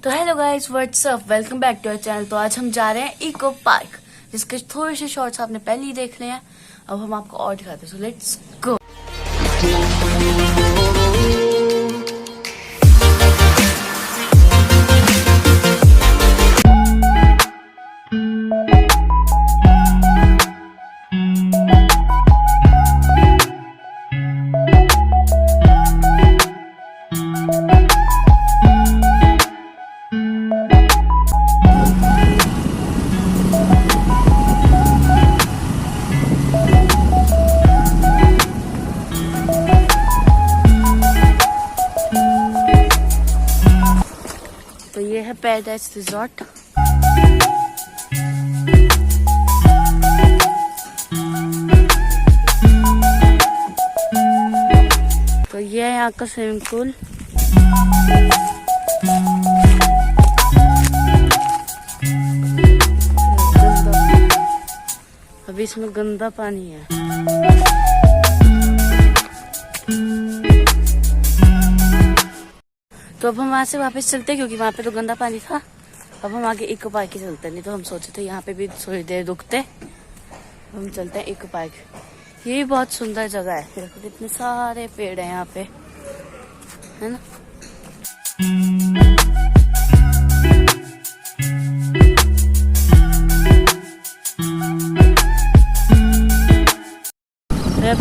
तो hello guys, what's up, welcome back to our channel. तो आज हम जा रहे हैं इको पार्क, जिसके थोड़े से शॉर्ट्स आपने पहले ही देख लिए हैं। अब हम आपको और दिखाते हैं, सो लेट्स गो। तो ये है पैराडाइज रिजॉर्ट। तो ये है यहाँ का स्विमिंग पूल। अभी इसमें गंदा पानी है। तो अब हम वहाँ से वापस चलते हैं, क्योंकि वहाँ पे तो गंदा पानी था। अब हम आगे इको पार्क ही चलते हैं, नहीं तो हम सोचे थे यहाँ पे भी थोड़ी देर रुकते। हम चलते हैं इको पार्क। ये भी बहुत सुंदर जगह है, देखो कितने सारे पेड़ हैं यहाँ पे, है ना।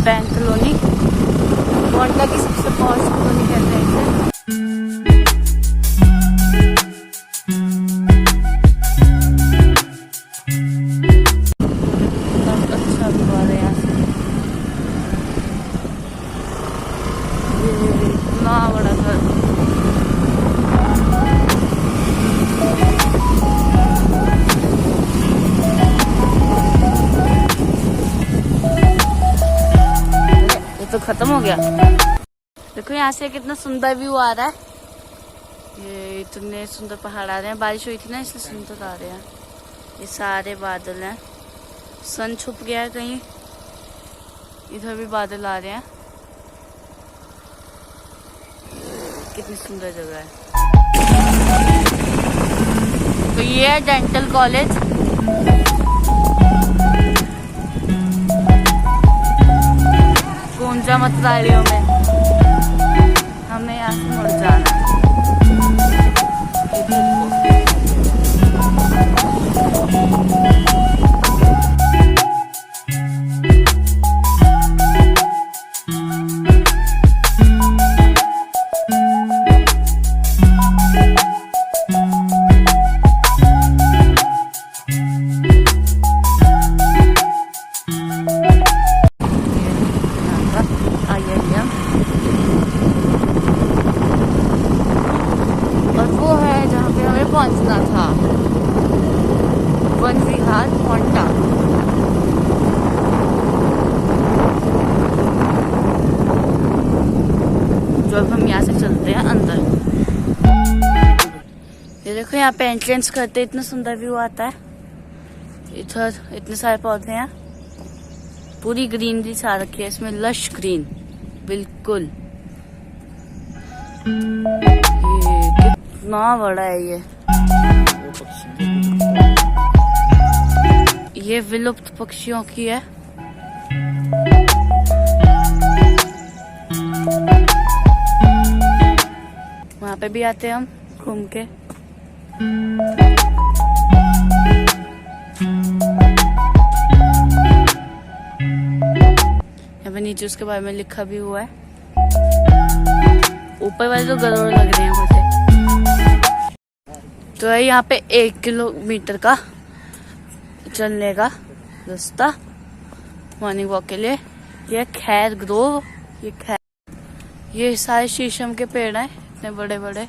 बैंक कॉलोनी, गोंडा की सबसे पॉश कॉलोनी कहते हैं इसे। अच्छा व्यू आ रहा है यहाँ से, इतना बड़ा घर। ये तो खत्म हो गया। देखो यहाँ से कितना सुंदर व्यू आ रहा है। ये इतने सुंदर पहाड़ आ रहे हैं, बारिश हुई थी ना इसलिए सुंदर आ रहे हैं। ये सारे बादल हैं, सन छुप गया है कहीं, इधर भी बादल आ रहे हैं। कितनी सुंदर जगह है। तो ये है डेंटल कॉलेज। गोंजा मतवालियों में हमें यहाँ से मुड़ जाना है। पहुंचना था वन विहार मोंटा। जो अब हम यहाँ से चलते हैं अंदर। ये देखो यहाँ पे एंट्रेंस करते इतना सुंदर व्यू आता है। इधर इतने सारे पौधे हैं, पूरी ग्रीनरी छा रखी है इसमें, लश ग्रीन बिल्कुल। ये कितना बड़ा है ये विलुप्त पक्षियों की है। वहां पे भी आते हैं हम घूम के। यहाँ पे नीचे उसके बारे में लिखा भी हुआ है। ऊपर वाले तो गरुड़ लग रहे हैं मुझे। तो है यहाँ पे 1 किलोमीटर का चलने का रास्ता मॉर्निंग वॉक के लिए। ये खैर ग्रोव, ये सारे शीशम के पेड़ हैं, इतने बड़े बड़े।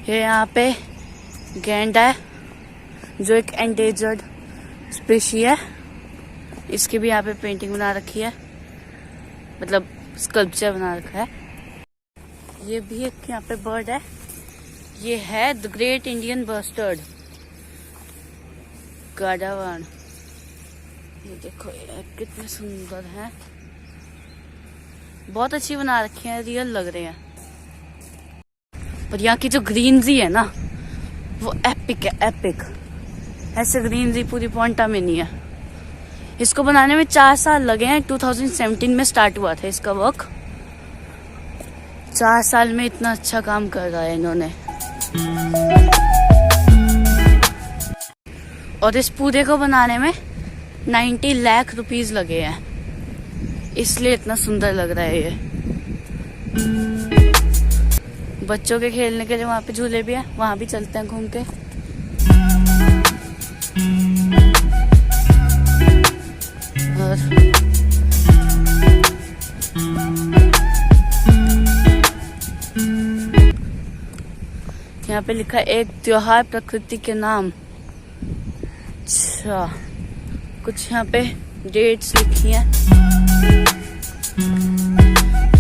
ये यहाँ पे गैंडा है, जो एक एंडेंजर्ड स्पीशी है। इसकी भी यहाँ पे पेंटिंग बना रखी है, मतलब स्कल्पचर बना रखा है। ये भी एक यहाँ पे बर्ड है, ये है द ग्रेट इंडियन बस्टर्ड गाडावान। ये देखो ये कितने सुंदर हैं, बहुत अच्छी बना रखी है, रियल लग रहे हैं। और यहाँ की जो ग्रीनरी है ना वो एपिक है, एपिक। ऐसे ग्रीनरी पूरी पॉइंटा में नहीं है। इसको बनाने में 4 साल लगे हैं। 2017 में स्टार्ट हुआ था इसका वर्क। 4 साल में इतना अच्छा काम कर रहा है इन्होंने। और इस पूरे को बनाने में 90 लाख रुपीस लगे हैं, इसलिए इतना सुंदर लग रहा है ये। बच्चों के खेलने के लिए वहां पे झूले भी है, वहां भी चलते हैं घूम के। और यहाँ पे लिखा है एक त्योहार प्रकृति के नाम। अच्छा, कुछ यहाँ पे डेट्स लिखी हैं।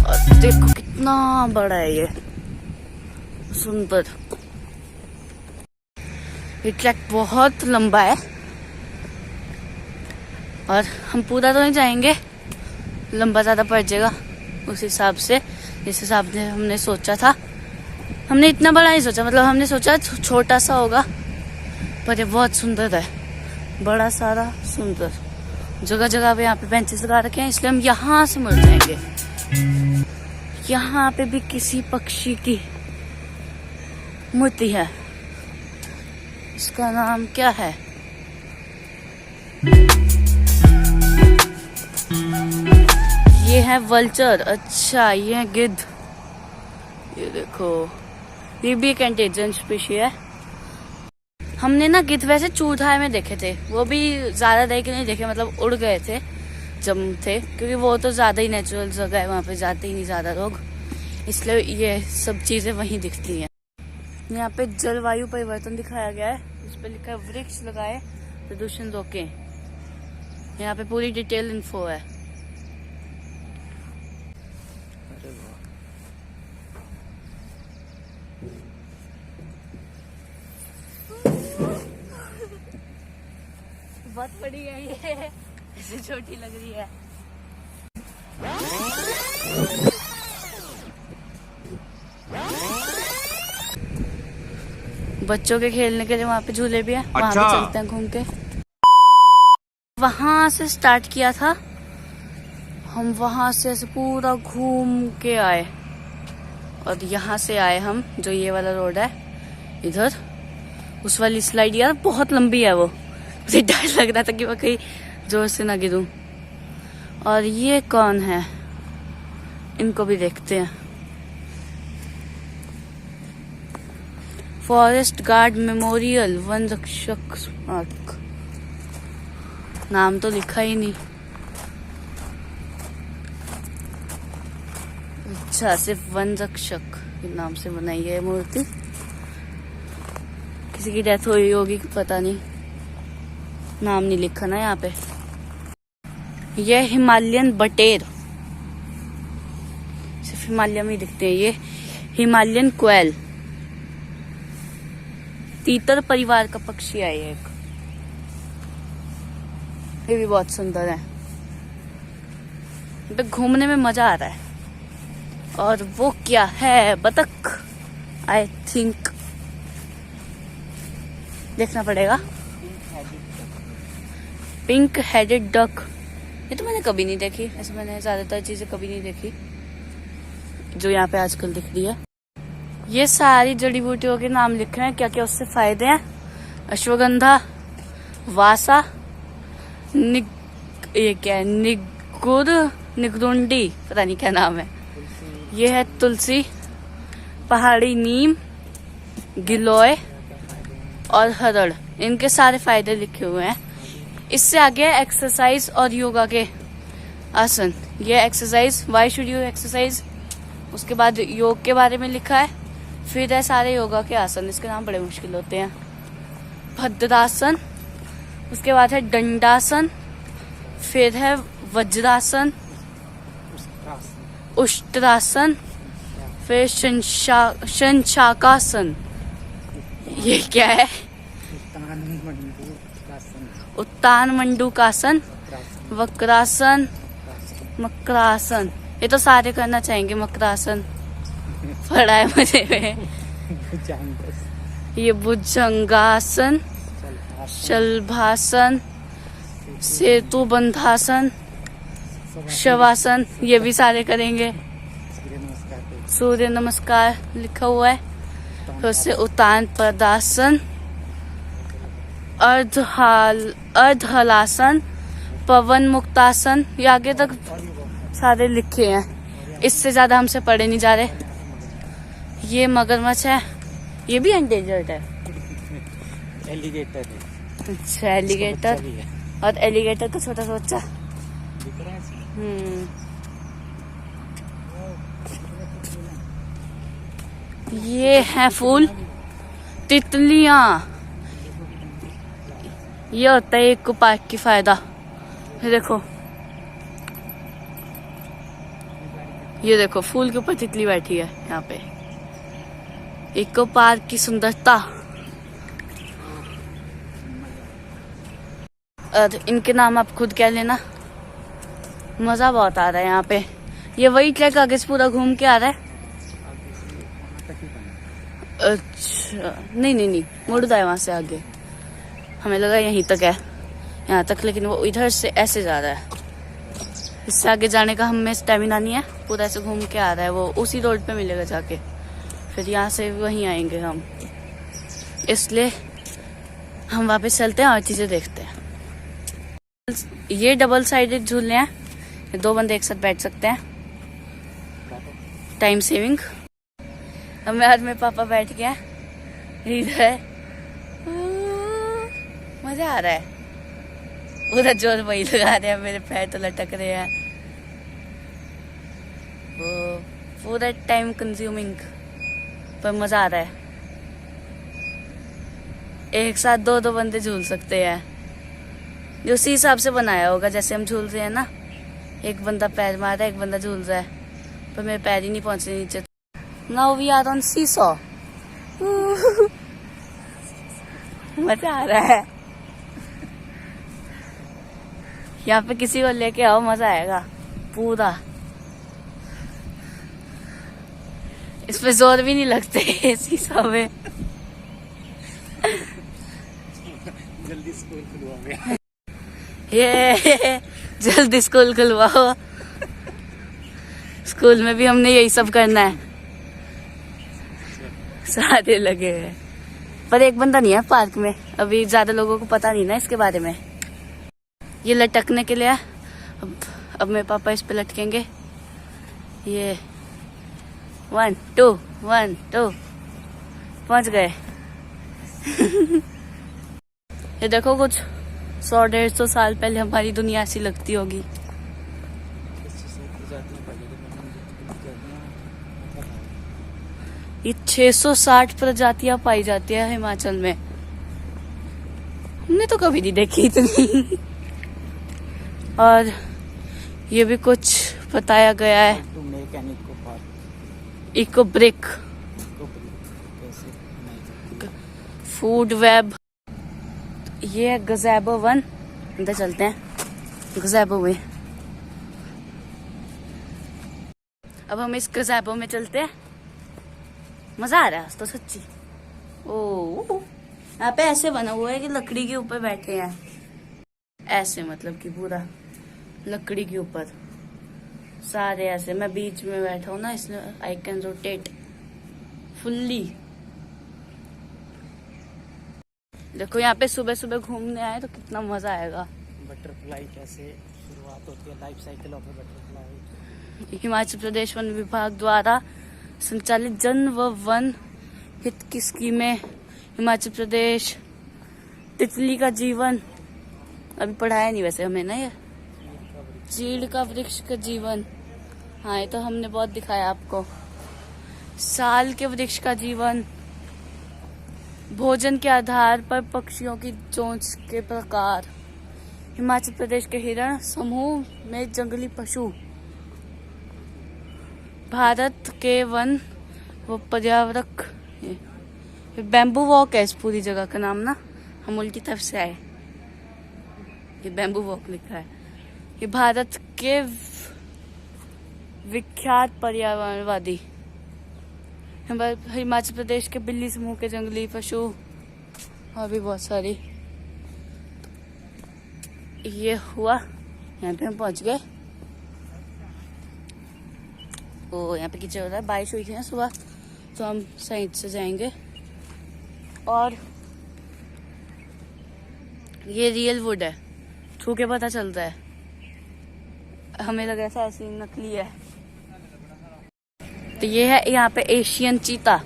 और देखो कितना बड़ा है ये, सुंदर। ये ट्रैक बहुत लंबा है और हम पूरा तो नहीं जाएंगे, लंबा ज्यादा पड़ जाएगा। उस हिसाब से, जिस हिसाब से हमने सोचा था, हमने इतना बड़ा नहीं सोचा, मतलब हमने सोचा छोटा सा होगा, पर ये बहुत सुंदर है, बड़ा सारा सुंदर। जगह जगह पे यहाँ पे बेंचेस लगा रखे हैं, इसलिए हम यहाँ से मुड़ जाएंगे। यहाँ पे भी किसी पक्षी की मूर्ति है, इसका नाम क्या है? ये है वल्चर। अच्छा, ये है गिद्ध। ये देखो, ये भी एक एंडेंजर्ड स्पीशी है। हमने ना गिद्ध वैसे चूधाए में देखे थे, वो भी ज्यादा देर के नहीं देखे, मतलब उड़ गए थे जब थे, क्योंकि वो तो ज्यादा ही नेचुरल जगह है, वहां पे जाते ही नहीं ज्यादा लोग, इसलिए ये सब चीजें वहीं दिखती हैं। यहाँ पे जलवायु परिवर्तन दिखाया गया है, इस पे लिखा है वृक्ष लगाए प्रदूषण रोकें। यहाँ पे पूरी डिटेल इन्फो है। बहुत बड़ी है ये, ऐसे छोटी लग रही है। बच्चों के खेलने के लिए वहां पे झूले भी है, वहां भी चलते हैं घूम के। वहां से स्टार्ट किया था, हम वहां से ऐसे पूरा घूम के आए और यहाँ से आए हम, जो ये वाला रोड है इधर, उस वाली स्लाइड। यार बहुत लंबी है वो, मुझे डर लग रहा था कि मैं कहीं जोर से ना गिरूं। और ये कौन है, इनको भी देखते हैं। फॉरेस्ट गार्ड मेमोरियल वन रक्षक स्मारक, नाम तो लिखा ही नहीं। अच्छा, सिर्फ वन रक्षक के नाम से बनाई है मूर्ति। किसी की डेथ हुई होगी, पता नहीं, नाम नहीं लिखा ना यहाँ पे। यह हिमालयन बटेर, सिर्फ हिमालय में ही दिखते हैं। ये हिमालयन क्वेल, तीतर परिवार का पक्षी है ये एक, ये भी बहुत सुंदर है। तो घूमने में मजा आ रहा है। और वो क्या है, बतख आई थिंक, देखना पड़ेगा। पिंक हेडेड डक, ये तो मैंने कभी नहीं देखी, ऐसे मैंने ज्यादातर चीजें कभी नहीं देखी जो यहाँ पे आजकल दिख रही है। ये सारी जड़ी बूटियों के नाम लिखे हैं, क्या क्या उससे फायदे हैं। अश्वगंधा, वासा, ये क्या है, निगुंडी, पता नहीं क्या नाम है। ये है तुलसी, पहाड़ी नीम, गिलोय और हरड़, इनके सारे फायदे लिखे हुए हैं। इससे आगे एक्सरसाइज और योगा के आसन। ये exercise, why should you exercise, उसके बाद योग के बारे में लिखा है। फिर है सारे योगा के आसन, इसके नाम बड़े मुश्किल होते हैं। भद्रासन, उसके बाद है दंडासन, फिर है वज्रासन, उष्ट्रासन, फिर शंशाकासन। ये क्या है? उत्तान मंडूकासन, वक्रासन, मकरासन। ये तो सारे करना चाहेंगे। मकरासन पढ़ा है मुझे में। ये भुजंगासन, शलभासन, सेतु बंधासन, शवासन, ये भी सारे करेंगे। सूर्य नमस्कार लिखा हुआ है। फिर उससे उत्तान पदासन, अर्धहलासन, पवन मुक्तासन, ये आगे तक सारे लिखे हैं। इससे ज्यादा हमसे पढ़े नहीं जा रहे। ये मगरमच्छ है, ये भी एंडेंजर्ड है। एलिगेटर है। अच्छा, एलिगेटर। और एलिगेटर का छोटा सा बच्चा। ये है फूल, तितलियां। ये होता है इको पार्क की फायदा। देखो, ये देखो फूल के ऊपर तितली बैठी है यहाँ पे। इको पार्क की सुंदरता। और इनके नाम आप खुद कह लेना। मजा बहुत आ रहा है यहाँ पे। ये वही ट्रैक आगे से पूरा घूम के आ रहा है। अच्छा, नहीं, मुड़ता है वहां से आगे। हमें लगा यहीं तक है, यहाँ तक, लेकिन वो इधर से ऐसे जा रहा है। इससे आगे जाने का हमें स्टेमिना नहीं है। पूरा ऐसे घूम के आ रहा है। वो उसी रोड पे मिलेगा जाके। फिर यहाँ से वहीं आएंगे हम। इसलिए हम वापस चलते हैं और चीजें देखते हैं। ये डबल साइडेड झूले हैं। 2 बंदे एक साथ बैठ सकते हैं। Time saving. अब मैं और मेरे पापा बैठ गए इधर। मजा आ रहा है। पूरा जोर वही लगा रहे हैं। मेरे पैर तो लटक रहे हैं। वो पूरा टाइम कंज्यूमिंग, पर मजा आ रहा है। एक साथ 2 बंदे झूल सकते हैं। जो उसी हिसाब से बनाया होगा जैसे हम झूल रहे हैं ना। एक बंदा पैर मार रहा है, एक बंदा झूल रहा है, पर मेरे पैर ही नहीं पहुंच रहे नीचे। Now we are on seesaw. मजा आ रहा है। यहाँ पे किसी को लेके आओ, मजा आएगा पूरा। इस पे जोर भी नहीं लगते सीसॉ में। जल्दी स्कूल खुलवाओगे। ये जल्दी स्कूल खुलवाओ। स्कूल में भी हमने यही सब करना है। सारे लगे हैं, पर एक बंदा नहीं है पार्क में। अभी ज्यादा लोगों को पता नहीं ना इसके बारे में। ये लटकने के लिए है। अब मेरे पापा इस पे लटकेंगे। ये 1 2 1 2 पहुंच गए। ये देखो, कुछ 100-150 साल पहले हमारी दुनिया ऐसी लगती होगी। ये 660 प्रजातियां पाई जाती है हिमाचल में। हमने तो कभी नहीं देखी इतनी। और ये भी कुछ बताया गया है। Eco brick, food web. ये है गज़ेबो 1। अंदर चलते हैं गज़ेबो में। अब हम इस गज़ेबो में चलते हैं। मजा आ रहा है तो सच्ची। ओ, यहाँ पे ऐसे बना हुआ है कि लकड़ी के ऊपर बैठे हैं। ऐसे मतलब कि पूरा लकड़ी के ऊपर सारे ऐसे। मैं बीच में बैठा हूँ ना, इसलिए आई कैन रोटेट फुल्ली। देखो, यहाँ पे सुबह सुबह घूमने आए तो कितना मजा आएगा। बटरफ्लाई कैसे शुरुआत होती है, life cycle of butterfly. Himachal Pradesh one विभाग द्वारा संचालित जन व वन हित की स्कीमें। हिमाचल प्रदेश तितली का जीवन। अभी पढ़ाया नहीं वैसे हमें ना। ये चीड़ का वृक्ष का जीवन। हाँ, ये तो हमने बहुत दिखाया आपको। साल के वृक्ष का जीवन। भोजन के आधार पर पक्षियों की चोंच के प्रकार। हिमाचल प्रदेश के हिरण समूह में जंगली पशु। भारत के वन व पर्यावरण। बैम्बू वॉक है इस पूरी जगह का नाम ना। हम उल्टी तरफ से आए। ये बैम्बू वॉक लिखा है। ये भारत के विख्यात पर्यावरणवादी हिमाचल प्रदेश के बिल्ली समूह के जंगली पशु और भी बहुत सारी। ये हुआ, यहाँ पे हम पहुंच गए। ओ यहाँ पे कीचड़ हो रहा है, बारिश हुई थी ना सुबह, तो हम साइड से जाएंगे। और ये रियल वुड है, छू के पता चलता है, हमें लगा था ऐसी नकली है। तो ये है यहाँ पे एशियन चीता।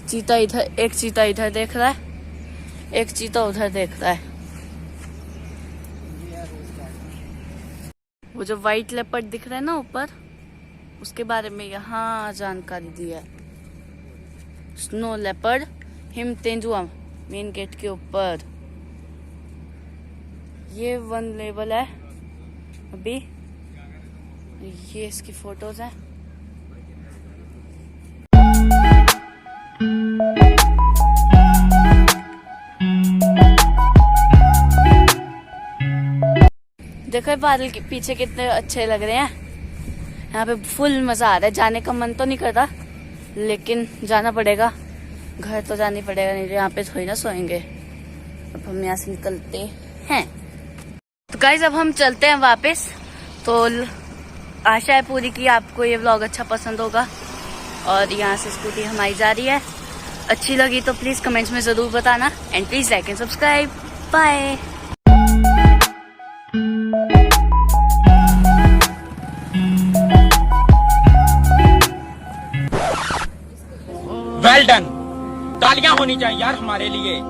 चीता इधर, एक चीता इधर देख रहा है, एक चीता उधर देख रहा है। वो जो व्हाइट लेपर्ड दिख रहा है ना ऊपर, उसके बारे में यहाँ जानकारी दी है। स्नो लेपर्ड हिम तेंदुआ मेन गेट के ऊपर। ये 1 लेवल है अभी। ये इसकी फोटोज है। देखो बादल के पीछे कितने अच्छे लग रहे हैं। यहाँ पे फुल मजा आ रहा है। जाने का मन तो नहीं करता, लेकिन जाना पड़ेगा। घर तो जाना ही पड़ेगा, नहीं तो यहाँ पे थोड़ी ना सोएंगे। अब हम यहाँ से निकलते हैं। तो गाइस अब हम चलते हैं वापस। तो आशा है पूरी कि आपको ये व्लॉग अच्छा पसंद होगा। और यहाँ से स्कूटी हमारी जा रही है। अच्छी लगी तो प्लीज कमेंट्स में जरूर बताना। And please like and subscribe. Bye. Well done, तालियां होनी चाहिए यार हमारे लिए।